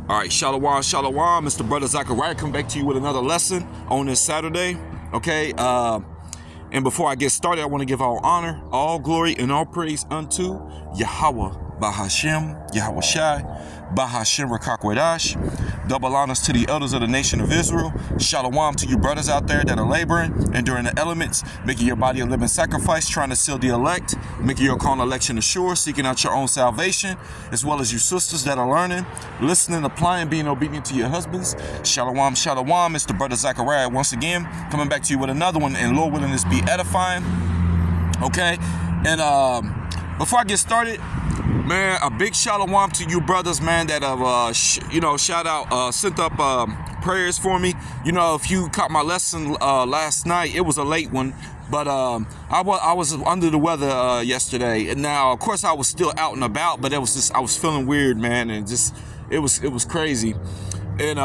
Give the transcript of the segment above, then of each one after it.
All right, shalom, shalom. Mr. Brother Zachariah, come back to you with another lesson on this Saturday. Okay, and before I get started, I want to give all honor, all glory, and all praise unto Yahweh, Bahashem, Yahweh Shai, Bahashem Rakakwedash. Double honors to the elders of the nation of Israel. Shalom to you brothers out there that are laboring, enduring the elements, making your body a living sacrifice, trying to seal the elect, making your call and election assured, seeking out your own salvation, as well as you sisters that are learning, listening, applying, being obedient to your husbands. Shalom, shalom. Mr. Brother Zachariah once again coming back to you with another one, and Lord willing, this be edifying. Okay, and before I get started, man, a big shalom to you brothers, man, that have, shout out, sent up prayers for me. You know, if you caught my lesson last night, it was a late one, but I was under the weather yesterday, and now, of course, I was still out and about, but it was just, I was feeling weird, man, and just, it was crazy, and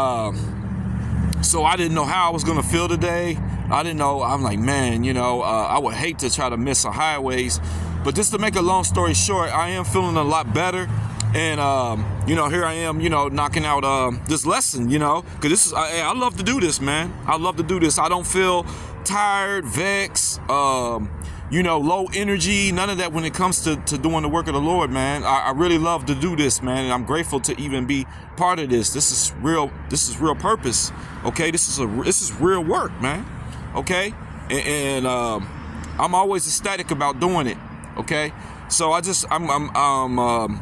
so I didn't know how I was gonna feel today. I didn't know. I'm like, man, I would hate to try to miss some highways. But just to make a long story short, I am feeling a lot better. And, here I am, knocking out this lesson, because this is, I love to do this, man. I love to do this. I don't feel tired, vexed, low energy, none of that when it comes to doing the work of the Lord, man. I really love to do this, man. And I'm grateful to even be part of this. This is real purpose. Okay. This is real work, man. Okay. And I'm always ecstatic about doing it. Okay, so I'm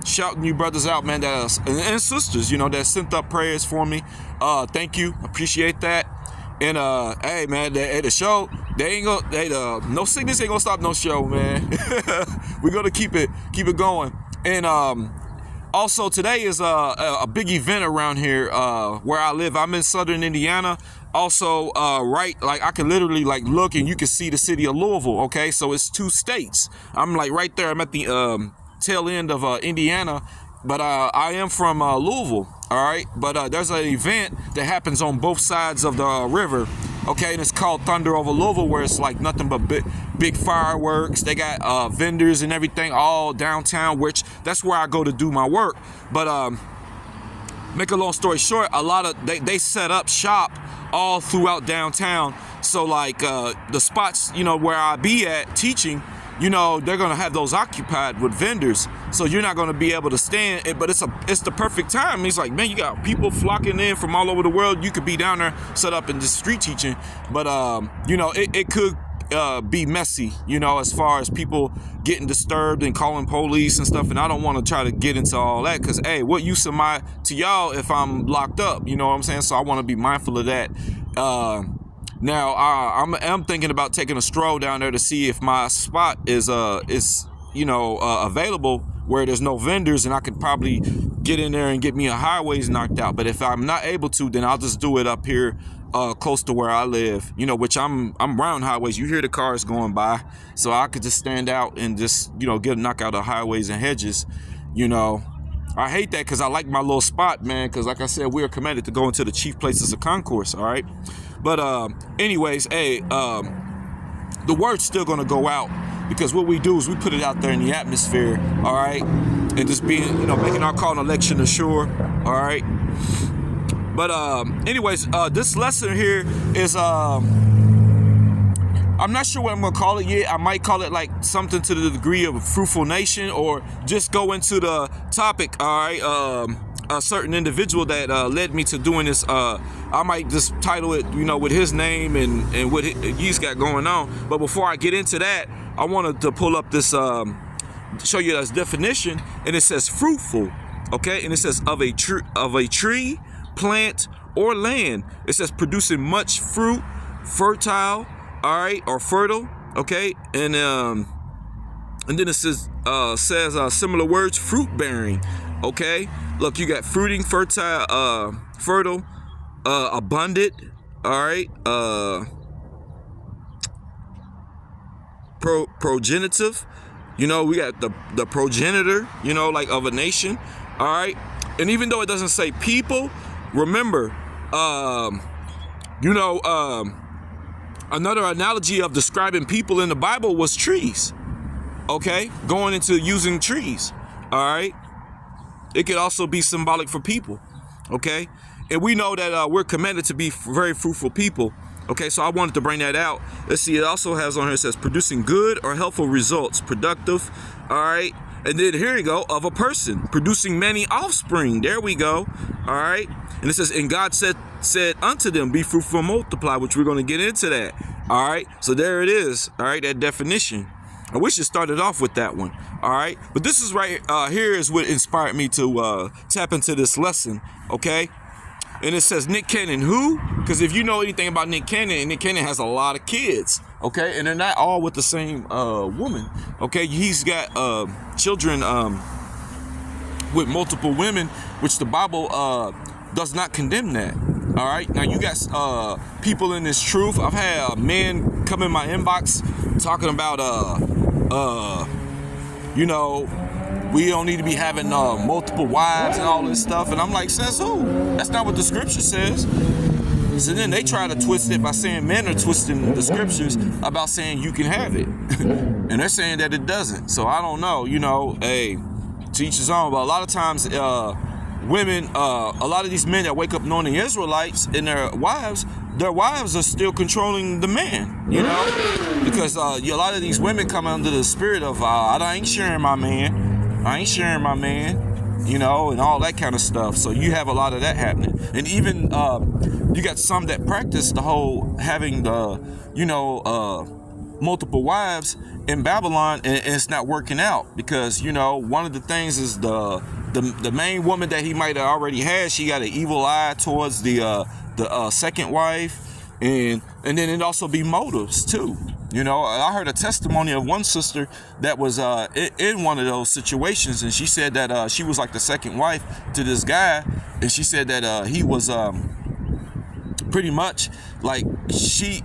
shouting you brothers out, man, and sisters, that sent up prayers for me. Thank you, appreciate that. And hey, man, the show, no sickness ain't gonna stop no show, man. We're gonna keep it going. And also today is a big event around here where I live. I'm in Southern Indiana. Also, I can literally look and you can see the city of Louisville. Okay, so it's two states. I'm right there. I'm at the tail end of Indiana, but I am from Louisville. All right, but there's an event that happens on both sides of the river. Okay, and it's called Thunder Over Louisville, where it's nothing but big fireworks. They got vendors and everything all downtown, which that's where I go to do my work. But make a long story short, a lot of they set up shop all throughout downtown. So the spots, where I be at teaching, they're gonna have those occupied with vendors. So you're not gonna be able to stand it, but it's the perfect time. He's like, man, you got people flocking in from all over the world. You could be down there set up in just street teaching, but it could be messy, as far as people getting disturbed and calling police and stuff. And I don't want to try to get into all that, because hey, what use am I to y'all if I'm locked up? You know what I'm saying? So I want to be mindful of that. Now I'm thinking about taking a stroll down there to see if my spot is available where there's no vendors, and I could probably get in there and get me a highways knocked out. But if I'm not able to, then I'll just do it up here close to where I live, which I'm around highways. You hear the cars going by, so I could just stand out and just, get a knockout of highways and hedges. I hate that because I like my little spot, man, because like I said, we are commanded to go into the chief places of concourse. All right. But anyways, hey, the word's still going to go out, because what we do is we put it out there in the atmosphere. All right. And just being, making our call and election assured. All right. But anyways, this lesson here is I'm not sure what I'm gonna call it yet. I might call it something to the degree of a fruitful nation, or just go into the topic. All right, a certain individual that led me to doing this. I might just title it, with his name and what he's got going on. But before I get into that, I wanted to pull up this, show you this definition, and it says fruitful. Okay, and it says of a tree, plant, or land. It says producing much fruit, fertile, all right, or fertile. Okay, and then it says similar words, fruit bearing. Okay, look, you got fruiting, fertile, fertile, abundant. All right, progenitive. We got the progenitor. Of a nation. All right, and even though it doesn't say people, remember, another analogy of describing people in the Bible was trees. Okay, going into using trees. All right, it could also be symbolic for people. Okay, and we know that we're commanded to be very fruitful people. Okay, so I wanted to bring that out. Let's see, it also has on here, it says producing good or helpful results, productive. All right, and then here you go, of a person producing many offspring. There we go. All right, and it says, and God said unto them, be fruitful and multiply, which we're going to get into that. All right, so there it is. All right, that definition. I wish it started off with that one. All right, but this is right here is what inspired me to tap into this lesson. Okay, and it says Nick Cannon who? Because if you know anything about Nick Cannon has a lot of kids. Okay, and they're not all with the same woman. Okay, he's got children with multiple women, which the Bible does not condemn that. All right, now you got people in this truth. I've had men come in my inbox talking about you know, we don't need to be having multiple wives and all this stuff. And I'm like, says who? That's not what the scripture says. So then they try to twist it by saying men are twisting the scriptures about saying you can have it. And they're saying that it doesn't. So I don't know, you know, hey, to each his own. But a lot of times women, a lot of these men that wake up knowing the Israelites and their wives are still controlling the man, you know, because a lot of these women come under the spirit of I ain't sharing my man, you know, and all that kind of stuff. So you have a lot of that happening. And even you got some that practice the whole having the, you know, multiple wives in Babylon, and it's not working out because, you know, one of the things is the main woman that he might have already had, she got an evil eye towards the second wife, and then it also be motives too. You know, I heard a testimony of one sister that was in one of those situations, and she said that she was like the second wife to this guy, and she said that he was pretty much like she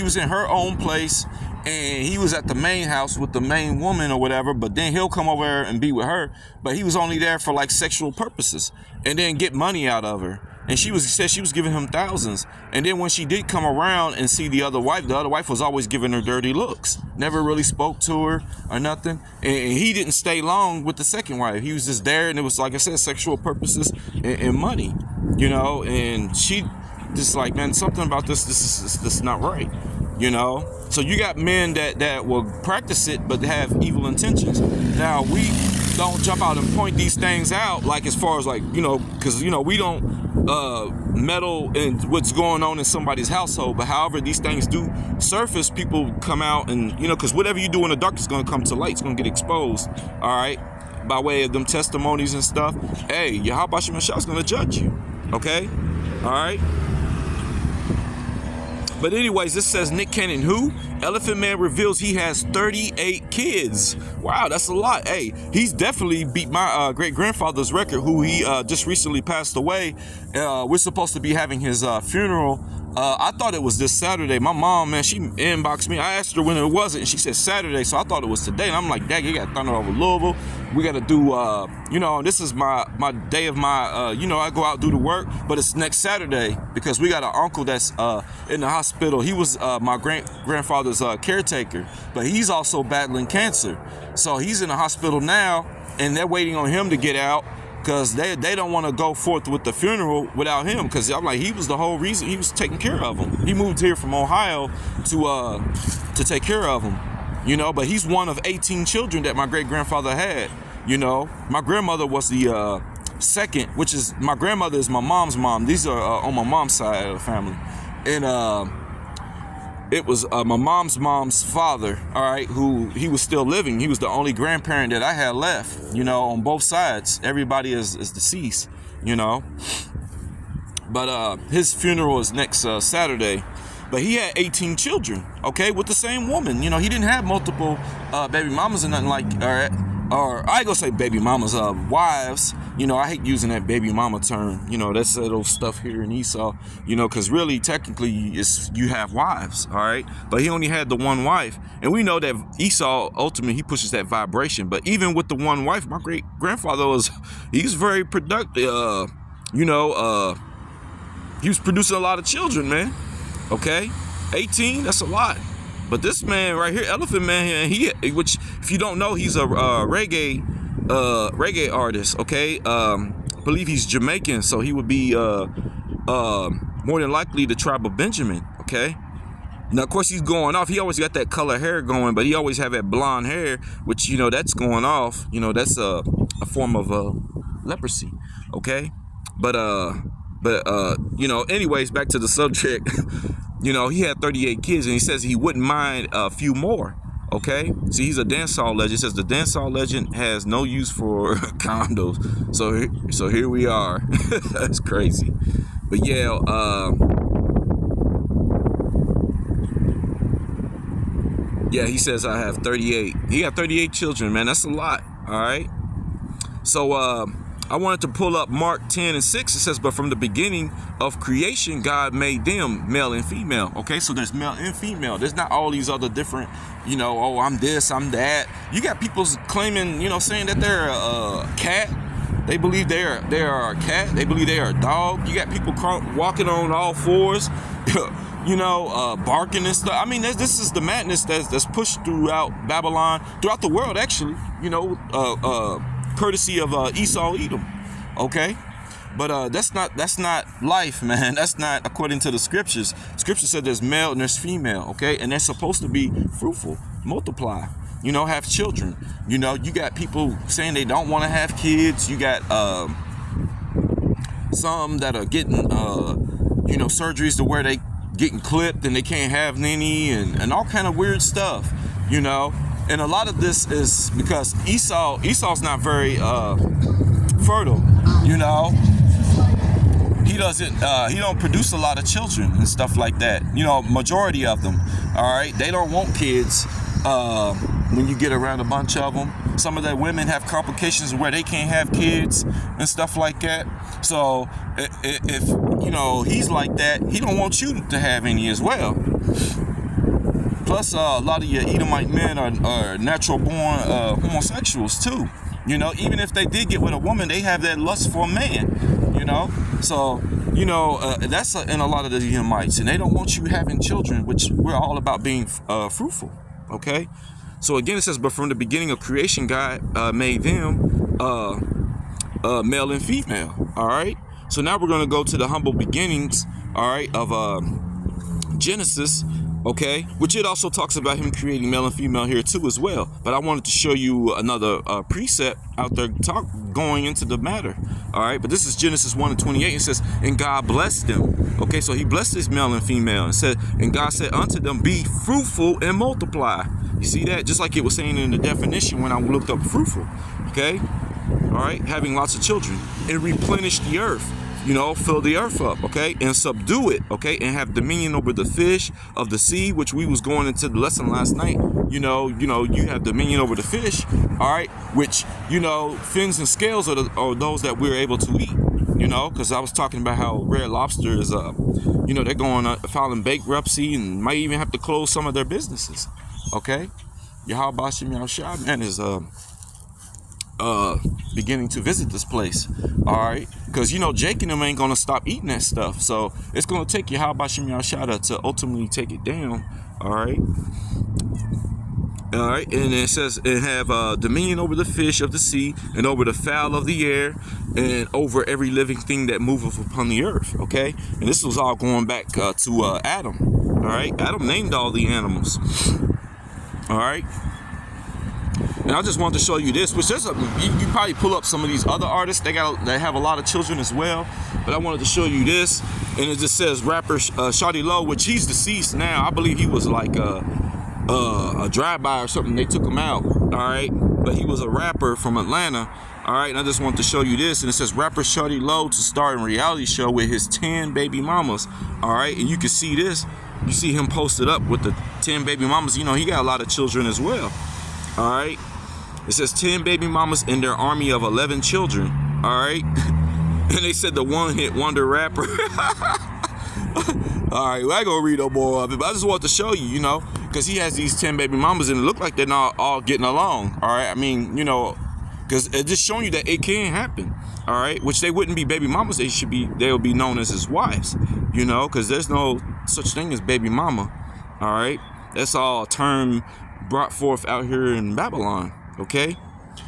was in her own place, and he was at the main house with the main woman or whatever, but then he'll come over and be with her, but he was only there for like sexual purposes and then get money out of her. And she said she was giving him thousands. And then when she did come around and see the other wife was always giving her dirty looks. Never really spoke to her or nothing. And he didn't stay long with the second wife. He was just there, and it was, like I said, sexual purposes and money, you know. And she just like, man, something about this is not right, you know. So you got men that will practice it but have evil intentions. Now, we don't jump out and point these things out, like as far as like, you know, because, you know, we don't meddle in what's going on in somebody's household. But however these things do surface, people come out and, you know, because whatever you do in the dark is going to come to light. It's going to get exposed, all right, by way of them testimonies and stuff. Hey, Yahweh Shem is going to judge you, okay, all right. But anyways, this says Nick Cannon who? Elephant Man reveals he has 38 kids. Wow, that's a lot. Hey, he's definitely beat my great-grandfather's record, who he just recently passed away. We're supposed to be having his funeral. I thought it was this Saturday. My mom, man, she inboxed me. I asked her when it was, and she said Saturday, so I thought it was today. And I'm like, dang, you got thunder over Louisville. We got to do, you know, this is my day of my, you know, I go out do the work, but it's next Saturday because we got an uncle that's in the hospital. He was my grandfather's caretaker, but he's also battling cancer. So he's in the hospital now, and they're waiting on him to get out, because they don't want to go forth with the funeral without him, because I'm like, he was the whole reason. He was taking care of him. He moved here from Ohio to take care of him, you know. But he's one of 18 children that my great-grandfather had, you know. My grandmother was the second, which is, my grandmother is my mom's mom. These are on my mom's side of the family. And it was my mom's father, all right, who he was still living. He was the only grandparent that I had left, you know, on both sides. Everybody is deceased, you know. But his funeral is next Saturday. But he had 18 children, okay, with the same woman. You know, he didn't have multiple baby mamas or nothing like, or I ain't gonna say baby mamas, wives. You know, I hate using that baby mama term. You know, that's those stuff here in Esau, you know, because really, technically, you have wives, all right? But he only had the one wife. And we know that Esau, ultimately, he pushes that vibration. But even with the one wife, my great-grandfather he's very productive. You know, he was producing a lot of children, man. Okay? 18, that's a lot. But this man right here, Elephant Man, which if you don't know, he's a reggae artist, okay? believe he's Jamaican, so he would be more than likely the tribe of Benjamin. Okay. Now, of course, he's going off. He always got that color hair going, but he always have that blonde hair, which, you know, that's going off. You know, that's a form of leprosy. Okay. But you know, anyways, back to the subject. You know, he had 38 kids, and he says he wouldn't mind a few more. Okay, see, he's a dancehall legend. It says the dancehall legend has no use for condos. So here we are. That's crazy. But yeah, yeah, he says I have 38. He got 38 children, man. That's a lot. All right. So I wanted to pull up Mark 10:6. It says, but from the beginning of creation, God made them male and female. Okay, so there's male and female. There's not all these other different, you know, oh, I'm this, I'm that. You got people claiming, you know, saying that they're a cat. They believe they are a cat. They believe they are a dog. You got people walking on all fours, you know, barking and stuff. I mean, this is the madness that's pushed throughout Babylon, throughout the world, actually. You know, courtesy of Esau, Edom. Okay, but that's not life, man. That's not according to the scriptures. Scripture said there's male and there's female. Okay, and they're supposed to be fruitful, multiply. You know, have children. You know, you got people saying they don't want to have kids. You got some that are getting you know, surgeries to where they getting clipped and they can't have any, and all kind of weird stuff. You know. And a lot of this is because Esau's not very fertile, you know. He don't produce a lot of children and stuff like that. You know, majority of them, all right, they don't want kids when you get around a bunch of them. Some of the women have complications where they can't have kids and stuff like that. So if you know, he's like that, he don't want you to have any as well. Plus, a lot of your Edomite men are natural born homosexuals too. You know, even if they did get with a woman, they have that lust for a man. You know, so you know that's in a lot of the Edomites, and they don't want you having children, which we're all about being fruitful. Okay, so again, it says, but from the beginning of creation, God made them male and female. All right. So now we're going to go to the humble beginnings. All right, of Genesis. Okay, which it also talks about him creating male and female here too as well. But I wanted to show you another precept out there going into the matter. All right, but this is Genesis 1:28. It says, and God blessed them. Okay, so he blessed his male and female and said, and God said unto them, be fruitful and multiply. You see that? Just like it was saying in the definition when I looked up fruitful. Okay, all right, having lots of children and replenish the earth. You know, fill the earth up, okay, and subdue it, okay, and have dominion over the fish of the sea, which we was going into the lesson last night. You know, you have dominion over the fish, all right, which, you know, fins and scales are those that we're able to eat. You know, because I was talking about how Red Lobster is, you know, they're going filing bankruptcy and might even have to close some of their businesses. Okay, Yahweh Shem Yahushua, man, is beginning to visit this place. All right, because you know Jake and them ain't gonna stop eating that stuff, so it's gonna take Yahweh Shem Yahushua to ultimately take it down. All right. All right, and it says, and have dominion over the fish of the sea, and over the fowl of the air, and over every living thing that moveth upon the earth. Okay, and this was all going back to Adam. All right, Adam named all the animals. All right, and I just wanted to show you this, which there's you probably pull up some of these other artists. They have a lot of children as well, but I wanted to show you this, and it just says rapper Shawty Low, which he's deceased now. I believe he was like a drive-by or something. They took him out. All right, but he was a rapper from Atlanta. All right, and I just wanted to show you this, and it says rapper Shawty Low to star in reality show with his 10 baby mamas. All right, and you can see this. You see him posted up with the 10 baby mamas. You know, he got a lot of children as well. All right, it says 10 baby mamas in their army of 11 children. All right, and they said the one-hit wonder rapper. All right, well, I ain't gonna read no more of it, but I just want to show you, you know, because he has these 10 baby mamas and it look like they're not all getting along. All right, I mean, you know, because it's just showing you that it can happen. All right, which they wouldn't be baby mamas, they'll be known as his wives, you know, because there's no such thing as baby mama. All right, that's all a term brought forth out here in Babylon. Okay,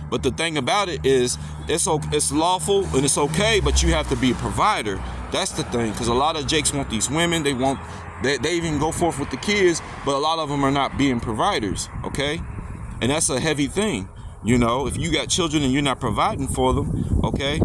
But the thing about it is, it's lawful and it's okay, but you have to be a provider. That's the thing, because a lot of jakes want these women. They even go forth with the kids, but a lot of them are not being providers, okay? And that's a heavy thing, you know. If you got children and you're not providing for them, okay?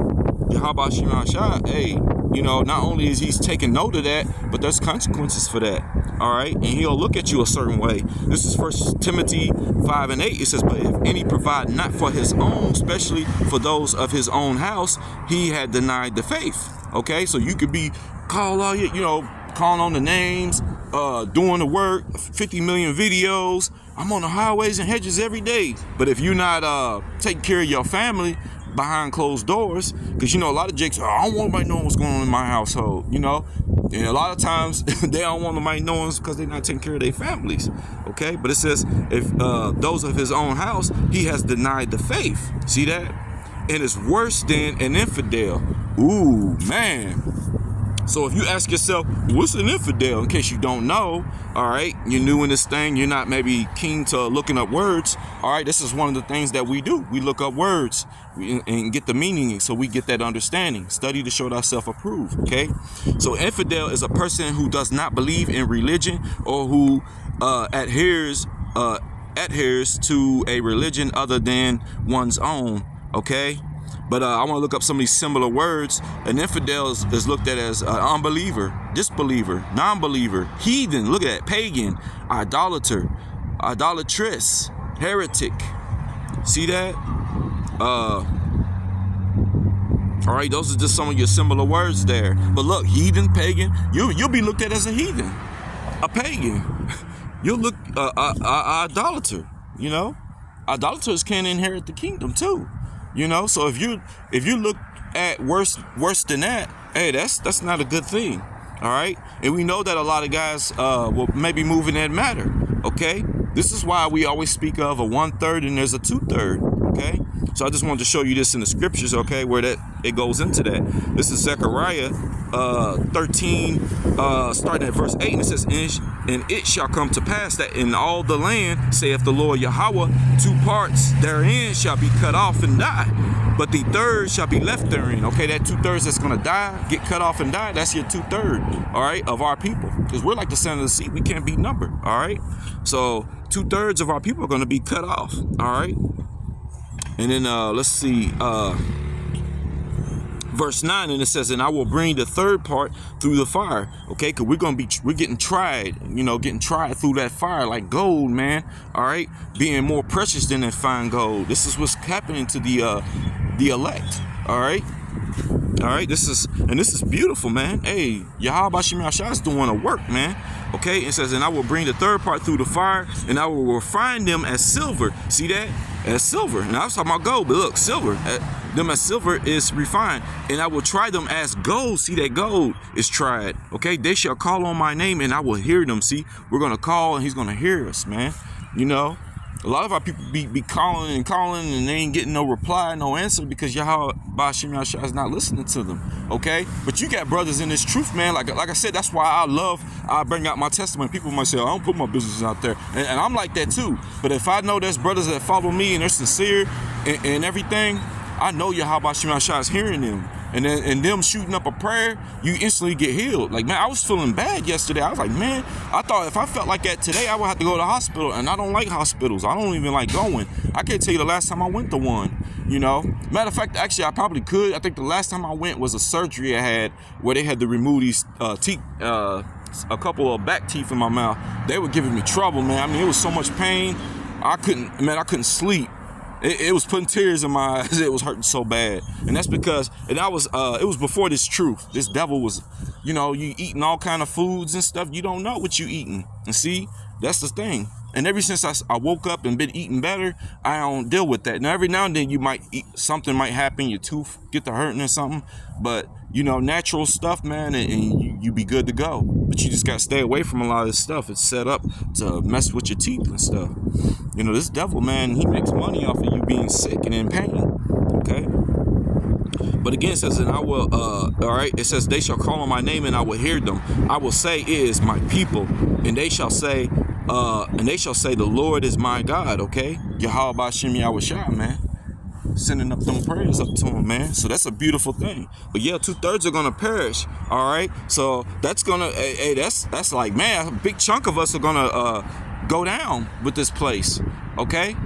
How about Shema Shah? Hey, you know, not only is he taking note of that, but there's consequences for that, all right? And he'll look at you a certain way. This is 1 Timothy 5:8. It says, but if any provide not for his own, especially for those of his own house, he had denied the faith, okay? So you could be calling on the names, doing the work, 50 million videos. I'm on the highways and hedges every day. But if you're not taking care of your family behind closed doors, because, you know, a lot of jakes, I don't want nobody knowing what's going on in my household, you know. And a lot of times they don't want nobody knowing because they're not taking care of their families, okay? But it says, if those of his own house, he has denied the faith. See that? And it's worse than an infidel. Ooh, man. So if you ask yourself, what's an infidel, in case you don't know, all right, you're new in this thing, you're not maybe keen to looking up words, all right, this is one of the things that we do. We look up words and get the meaning, so we get that understanding. Study to show thyself approved, okay? So infidel is a person who does not believe in religion, or who adheres to a religion other than one's own, okay? But I want to look up some of these similar words. An infidel is looked at as an unbeliever, disbeliever, non-believer, heathen, look at that, pagan, idolater, idolatress, heretic. See that? All right, those are just some of your similar words there. But look, heathen, pagan, you'll be looked at as a heathen, a pagan. You'll look idolater, you know? Idolaters can't inherit the kingdom too. You know, so if you look at worse than that, hey, that's not a good thing. All right, and we know that a lot of guys will maybe move in that matter. Okay, this is why we always speak of a 1/3 and there's a 2/3. Okay, so I just wanted to show you this in the scriptures. Okay, where it goes into that. This is Zechariah 13, starting at verse 8, and it says, and it shall come to pass that in all the land, saith the Lord Yahweh, 2 parts therein shall be cut off and die, but the third shall be left therein. Okay, that 2/3 that's going to die, get cut off and die, that's your 2/3, all right, of our people. Because we're like the sand of the sea, we can't be numbered, all right? So 2/3 of our people are going to be cut off, all right? And then let's see, verse 9, and it says, and I will bring the third part through the fire. Okay, because we're getting tried, you know, getting tried through that fire like gold, man. All right, being more precious than that fine gold. This is what's happening to the elect. All right. All right, this is beautiful, man. Hey, Yahweh Bashim Yahshua is doing a work, man. Okay, it says, and I will bring the third part through the fire, and I will refine them as silver. See that? As silver. And I was talking about gold, but look, silver. Them as silver is refined. And I will try them as gold. See, that gold is tried. Okay, they shall call on my name, and I will hear them. See, we're going to call, and he's going to hear us, man. You know? A lot of our people be calling, and they ain't getting no reply, no answer, because Yahweh Bashim Yahshua is not listening to them, okay? But you got brothers in this truth, man. Like I said, that's why I bring out my testimony. People might say, I don't put my business out there. And I'm like that too. But if I know there's brothers that follow me and they're sincere and everything, I know Yahweh Bashim Yahshua is hearing them. And them shooting up a prayer, you instantly get healed. Like, man, I was feeling bad yesterday. I was like, man, I thought if I felt like that today, I would have to go to the hospital. And I don't like hospitals. I don't even like going. I can't tell you the last time I went to one, you know. Matter of fact, actually, I probably could. I think the last time I went was a surgery I had where they had to remove these teeth, a couple of back teeth in my mouth. They were giving me trouble, man. I mean, it was so much pain. I couldn't sleep. It was putting tears in my eyes. It was hurting so bad. And that's because, it was before this truth. This devil was, you know, you eating all kind of foods and stuff. You don't know what you eating. And see, that's the thing. And ever since I woke up and been eating better, I don't deal with that. Now, every now and then you might eat, something might happen, your tooth get to hurting or something. But, you know, natural stuff, man, and you be good to go. But you just got to stay away from a lot of this stuff. It's set up to mess with your teeth and stuff. You know, this devil, man, he makes money off of you being sick and in pain. Okay? But again, it says, and I will, all right, it says, they shall call on my name and I will hear them. I will say, is my people, and they shall say, the Lord is my God, okay? Yahweh Bashim Yahushua, man. sending up them prayers up to him, man. So that's a beautiful thing. But yeah, 2/3 are gonna perish. All right. So that's gonna, hey, that's like, man, a big chunk of us are gonna go down with this place. Okay.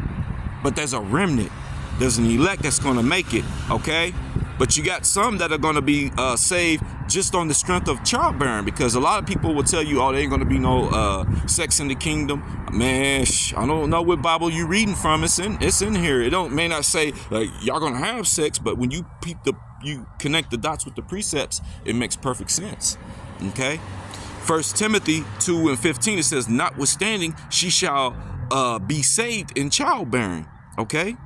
But there's a remnant. There's an elect that's gonna make it. Okay. But you got some that are going to be saved just on the strength of childbearing, because a lot of people will tell you, oh, there ain't going to be no sex in the kingdom. Man, I don't know what Bible you reading from. It's in here. It may not say like y'all going to have sex, but when you you connect the dots with the precepts, it makes perfect sense. Okay. 1 Timothy 2:15, it says, notwithstanding, she shall be saved in childbearing. Okay.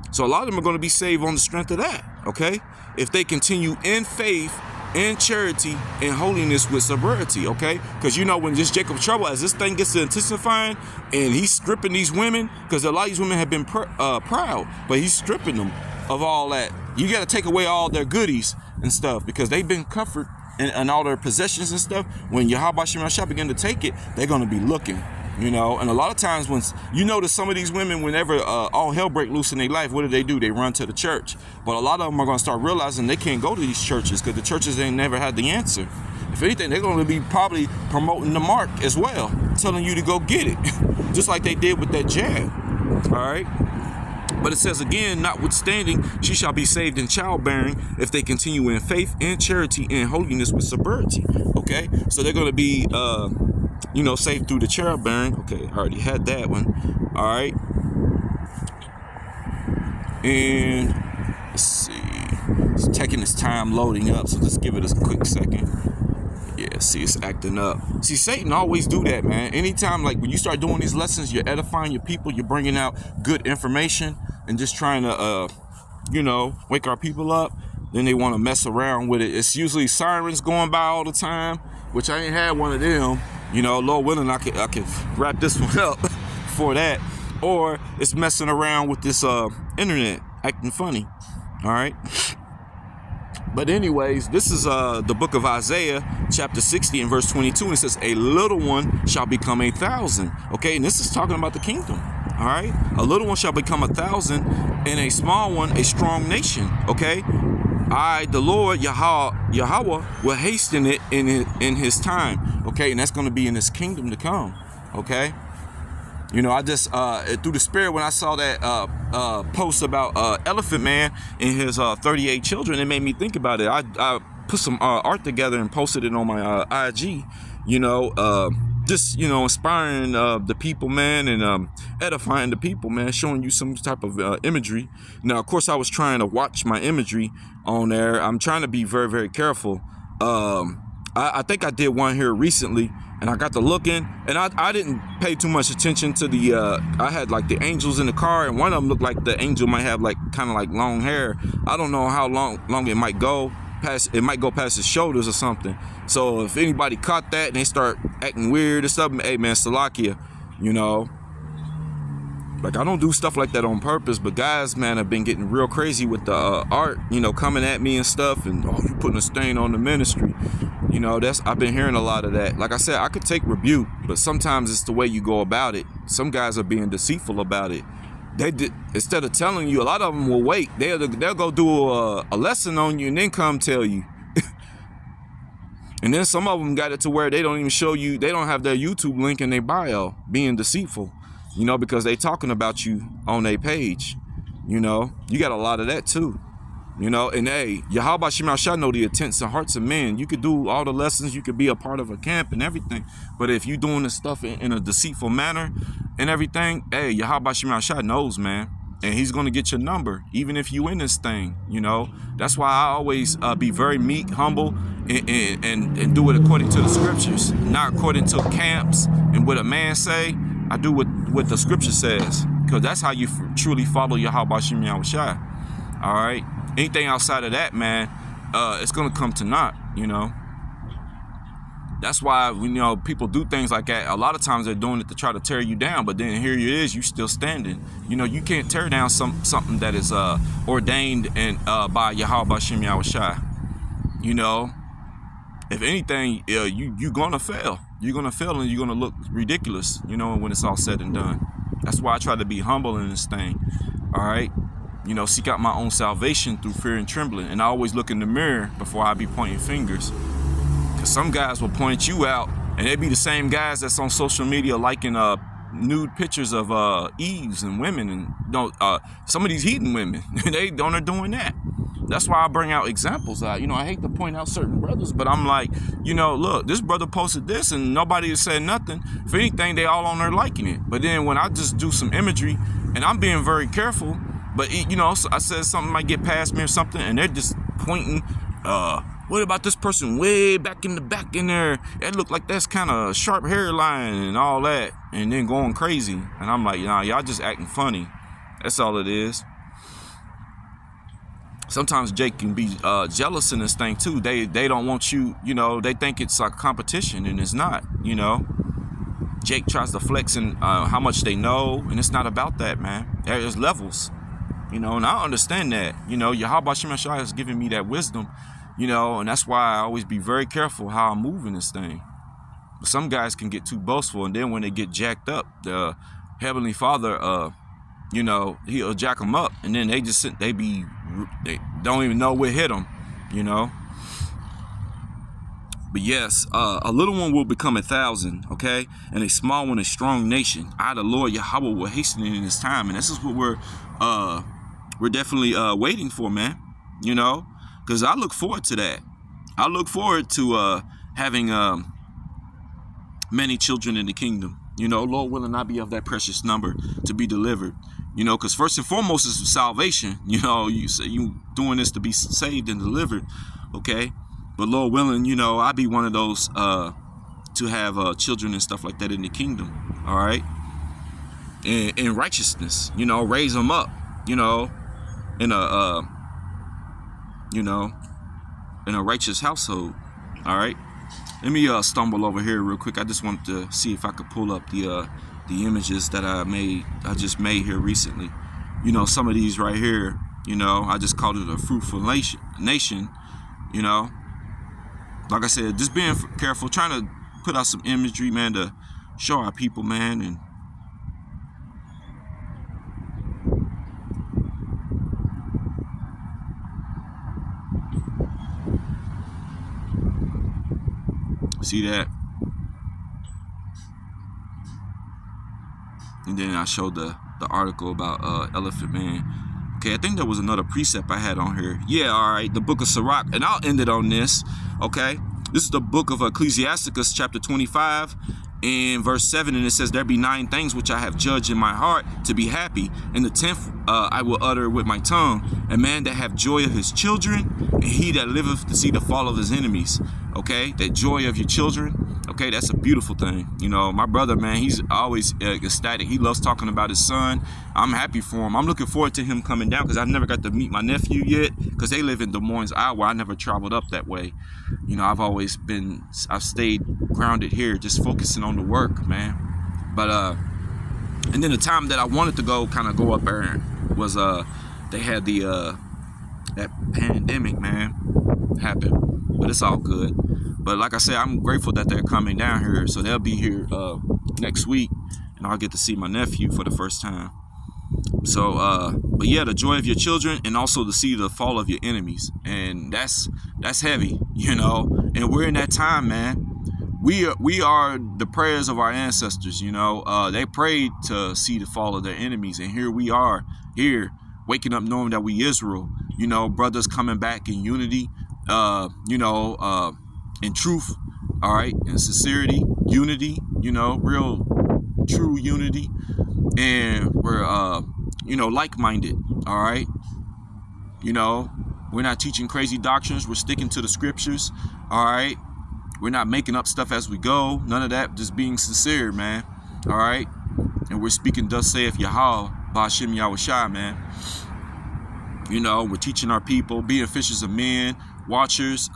So a lot of them are going to be saved on the strength of that, okay? If they continue in faith, in charity, and holiness with sobriety, okay? Because you know when this Jacob's trouble, as this thing gets to intensifying, and he's stripping these women, because a lot of these women have been proud, but he's stripping them of all that. You got to take away all their goodies and stuff, because they've been comfort and all their possessions and stuff. When Yahweh Shem Shah begin to take it, they're going to be looking. You know, and a lot of times when you notice some of these women, whenever all hell break loose in their life, what do? They run to the church. But a lot of them are going to start realizing they can't go to these churches because the churches ain't never had the answer. If anything, they're going to be probably promoting the mark as well, telling you to go get it, just like they did with that jab. All right. But it says again, notwithstanding, she shall be saved in childbearing if they continue in faith and charity and holiness with sobriety. Okay. So they're going to be saved through the childbearing. Okay, I already had that one. All right. And let's see. It's taking its time loading up, so just give it a quick second. Yeah, see, it's acting up. See, Satan always do that, man. Anytime, like when you start doing these lessons, you're edifying your people, you're bringing out good information and just trying to, wake our people up. Then they want to mess around with it. It's usually sirens going by all the time, which I ain't had one of them. Lord willing, I could wrap this one up for that. Or it's messing around with this internet, acting funny. All right. But anyways, this is the book of Isaiah, chapter 60 and verse 22. And it says, a little one shall become 1,000. Okay. And this is talking about the kingdom. All right. A little one shall become 1,000, and a small one, a strong nation. Okay. I, the Lord, Yahweh, will hasten it in his time. Okay, and that's going to be in his kingdom to come. Okay. I just, through the spirit, when I saw that post about Elephant Man and his 38 children, it made me think about it. I put some art together and posted it on my IG, just, inspiring the people, man, and edifying the people, man, showing you some type of imagery. Now, of course, I was trying to watch my imagery on there. I'm trying to be very, very careful. I think I did one here recently, and I got to looking, and I didn't pay too much attention to the, I had like the angels in the car, and one of them looked like the angel might have like kind of like long hair. I don't know how long it might go. It might go past his shoulders or something. So if anybody caught that and they start acting weird or something, hey man, Salakia, like I don't do stuff like that on purpose, but guys, man, have been getting real crazy with the art, coming at me and stuff, and you putting a stain on the ministry. I've been hearing a lot of that. Like I said, I could take rebuke, but sometimes it's the way you go about it. Some guys are being deceitful about it. Instead of telling you, a lot of them will wait. They'll go do a lesson on you and then come tell you. And then some of them got it to where they don't even show you. They don't have their YouTube link in their bio, being deceitful, because they talking about you on their page. You got a lot of that too. And hey, Yahweh Shem Shah know the intents and hearts of men. You could do all the lessons, you could be a part of a camp and everything, but if you doing this stuff in a deceitful manner and everything, hey, Yahweh Shem Shah knows, man, and he's gonna get your number, even if you in this thing. That's why I always be very meek, humble, and do it according to the scriptures, not according to camps and what a man say. I do what the scripture says, because that's how you truly follow Yahweh Shem Shah. All right. Anything outside of that, man, it's gonna come to naught. That's why people do things like that. A lot of times they're doing it to try to tear you down, but then here it is, you still standing. You can't tear down something that is ordained and by Yahweh Shem Shah. If anything, you're gonna fail. You're gonna fail, and you're gonna look ridiculous. When it's all said and done. That's why I try to be humble in this thing. All right. seek out my own salvation through fear and trembling. And I always look in the mirror before I be pointing fingers. Because some guys will point you out, and they be the same guys that's on social media liking nude pictures of Eves and women, and some of these heathen women. They are doing that. That's why I bring out examples. I hate to point out certain brothers, but I'm like, look, this brother posted this and nobody has said nothing. If anything, they all on there liking it. But then when I just do some imagery, and I'm being very careful, but so I said something might get past me or something, and they're just pointing, what about this person way back in the back in there? It looked like that's kind of sharp hairline and all that, and then going crazy. And I'm like, nah, y'all just acting funny. That's all it is. Sometimes Jake can be jealous in this thing too. They don't want you, they think it's like competition, and it's not, Jake tries to flex in how much they know, and it's not about that, man. There's levels, and I understand that. Yahweh Shemashai has given me that wisdom, and that's why I always be very careful how I'm moving this thing. But some guys can get too boastful, and then when they get jacked up, the Heavenly Father, he'll jack them up, and then they don't even know what hit them, But yes, a little one will become 1,000, okay? And a small one, a strong nation. I, the Lord Yahweh, will hasten it in His time. And this is what we're definitely waiting for, man. Because I look forward to that. I look forward to having many children in the kingdom. Lord willing, I be of that precious number to be delivered. Because first and foremost is salvation. You say you doing this to be saved and delivered, okay? But Lord willing, I be one of those to have children and stuff like that in the kingdom, all right? In righteousness, raise them up, in a righteous household, all right? Let me stumble over here real quick. I just wanted to see if I could pull up the images that I just made here recently. Some of these right here, I just called it a fruitful nation, Like I said, just being careful, trying to put out some imagery, man, to show our people, man, and see that. And then I showed the article about Elephant Man. Okay, I think there was another precept I had on here. Yeah, all right, the book of Sirach, and I'll end it on this, okay? This is the book of Ecclesiasticus, chapter 25, in verse 7, and it says, there be 9 things which I have judged in my heart to be happy, and the 10th I will utter with my tongue, a man that have joy of his children, and he that liveth to see the fall of his enemies. Okay, that joy of your children, okay, that's a beautiful thing. My brother, man, he's always ecstatic. He loves talking about his son. I'm happy for him. I'm looking forward to him coming down, because I never got to meet my nephew yet, because they live in Des Moines, Iowa. I never traveled up that way. I've stayed grounded here, just focusing on the work, man. But and then the time that I wanted to go up there was they had that pandemic, man, happen. But it's all good. But like I said, I'm grateful that they're coming down here, so they'll be here next week, and I'll get to see my nephew for the first time. So but yeah, the joy of your children, and also to see the fall of your enemies, and that's heavy, and we're in that time, man. We are the prayers of our ancestors, they prayed to see the fall of their enemies, and here we are, here waking up knowing that we Israel, brothers coming back in unity, in truth, all right, in sincerity, unity, real true unity, and we're like-minded, all right. We're not teaching crazy doctrines. We're sticking to the scriptures, all right. We're not making up stuff as we go. None of that. Just being sincere, man. All right. And we're speaking, thus saith Yahweh, Ba'ashem Yahushua, man. We're teaching our people, being fishers of men, watchers,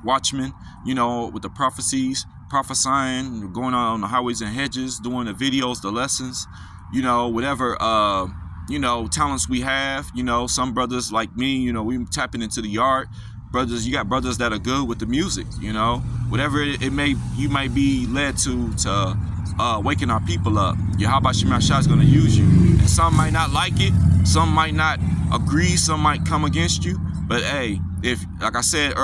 watchmen, with the prophecies, prophesying, going on the highways and hedges, doing the videos, the lessons, whatever, talents we have. Some brothers like me, we tapping into the yard. Brothers, you got brothers that are good with the music, whatever it may, you might be led to waking our people up. Yahweh Shemashai is going to use you, and some might not like it, some might not agree, some might come against you. But hey, if, like I said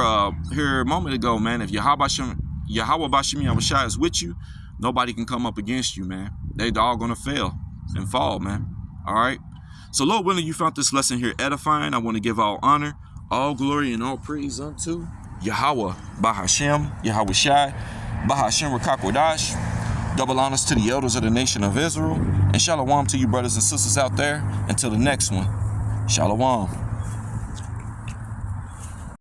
here a moment ago, man, if Yahweh Bashim Yahushua is with you, nobody can come up against you, man. They all gonna fail and fall, man. All right. So Lord willing, you found this lesson here edifying. I want to give all honor, all glory, and all praise unto Yahweh Bahashem, Yahushua, Bahashem Rakakwadash. Double honors to the elders of the nation of Israel. And shalom to you brothers and sisters out there. Until the next one. Shalom.